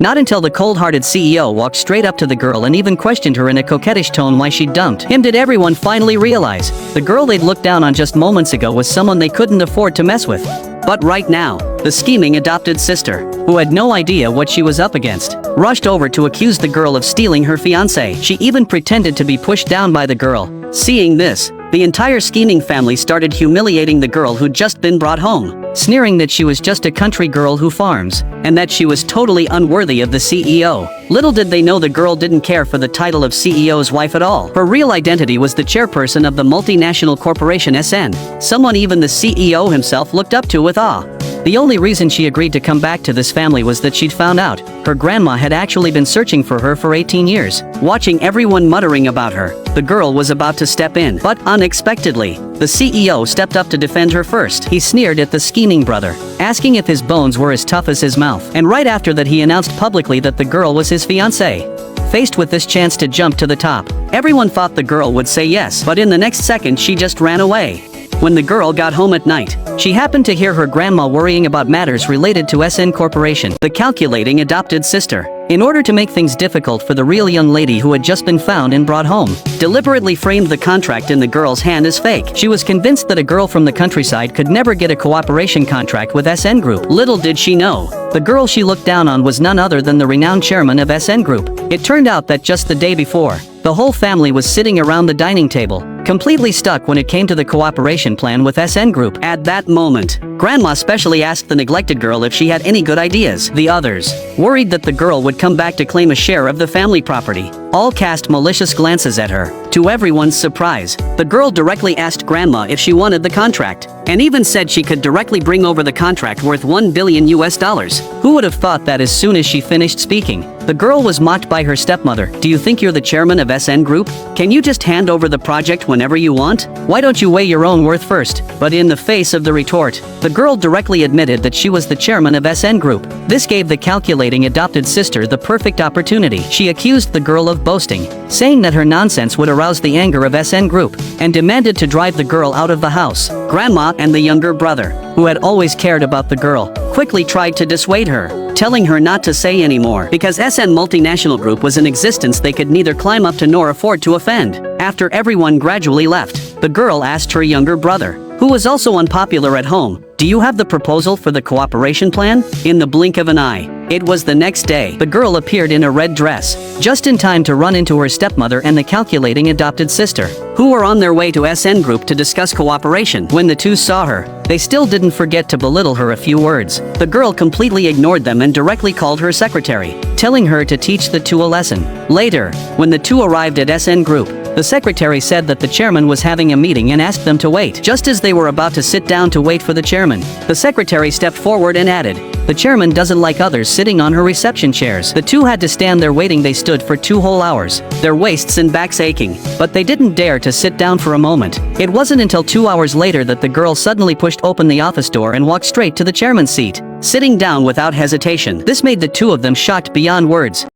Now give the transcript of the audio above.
Not until the cold-hearted CEO walked straight up to the girl and even questioned her in a coquettish tone why she dumped him did everyone finally realize the girl they'd looked down on just moments ago was someone they couldn't afford to mess with. But right now, the scheming adopted sister, who had no idea what she was up against, rushed over to accuse the girl of stealing her fiancé. She even pretended to be pushed down by the girl. Seeing this, the entire scheming family started humiliating the girl who'd just been brought home, sneering that she was just a country girl who farms, and that she was totally unworthy of the CEO. Little did they know the girl didn't care for the title of CEO's wife at all. Her real identity was the chairperson of the multinational corporation SN, someone even the CEO himself looked up to with awe. The only reason she agreed to come back to this family was that she'd found out her grandma had actually been searching for her for 18 years. Watching everyone muttering about her, the girl was about to step in. But unexpectedly, the CEO stepped up to defend her first. He sneered at the scheming brother, asking if his bones were as tough as his mouth. And right after that he announced publicly that the girl was his fiancée. Faced with this chance to jump to the top, everyone thought the girl would say yes, but in the next second she just ran away. When the girl got home at night, she happened to hear her grandma worrying about matters related to SN Corporation, the calculating adopted sister. In order to make things difficult for the real young lady who had just been found and brought home, deliberately framed the contract in the girl's hand as fake. She was convinced that a girl from the countryside could never get a cooperation contract with SN Group. Little did she know, the girl she looked down on was none other than the renowned chairman of SN Group. It turned out that just the day before, the whole family was sitting around the dining table, completely stuck when it came to the cooperation plan with SN Group. At that moment, Grandma specially asked the neglected girl if she had any good ideas. The others, worried that the girl would come back to claim a share of the family property, all cast malicious glances at her. To everyone's surprise, the girl directly asked Grandma if she wanted the contract, and even said she could directly bring over the contract worth $1 billion. Who would have thought that as soon as she finished speaking, the girl was mocked by her stepmother. Do you think you're the chairman of SN Group? Can you just hand over the project whenever you want? Why don't you weigh your own worth first? But in the face of the retort, the girl directly admitted that she was the chairman of SN Group. This gave the calculating adopted sister the perfect opportunity. She accused the girl of boasting, saying that her nonsense would arouse the anger of SN Group, and demanded to drive the girl out of the house. Grandma and the younger brother, who had always cared about the girl, quickly tried to dissuade her, telling her not to say anymore, because SN Multinational Group was in existence they could neither climb up to nor afford to offend. After everyone gradually left, the girl asked her younger brother, who was also unpopular at home, "Do you have the proposal for the cooperation plan?" In the blink of an eye, it was the next day. The girl appeared in a red dress, just in time to run into her stepmother and the calculating adopted sister, who were on their way to SN Group to discuss cooperation. When the two saw her, they still didn't forget to belittle her a few words. The girl completely ignored them and directly called her secretary, telling her to teach the two a lesson. Later, when the two arrived at SN Group, the secretary said that the chairman was having a meeting and asked them to wait. Just as they were about to sit down to wait for the chairman, the secretary stepped forward and added, "The chairman doesn't like others sitting on her reception chairs." The two had to stand there waiting. They stood for 2 whole hours, their waists and backs aching, but they didn't dare to sit down for a moment. It wasn't until 2 hours later that the girl suddenly pushed open the office door and walked straight to the chairman's seat, sitting down without hesitation. This made the two of them shocked beyond words.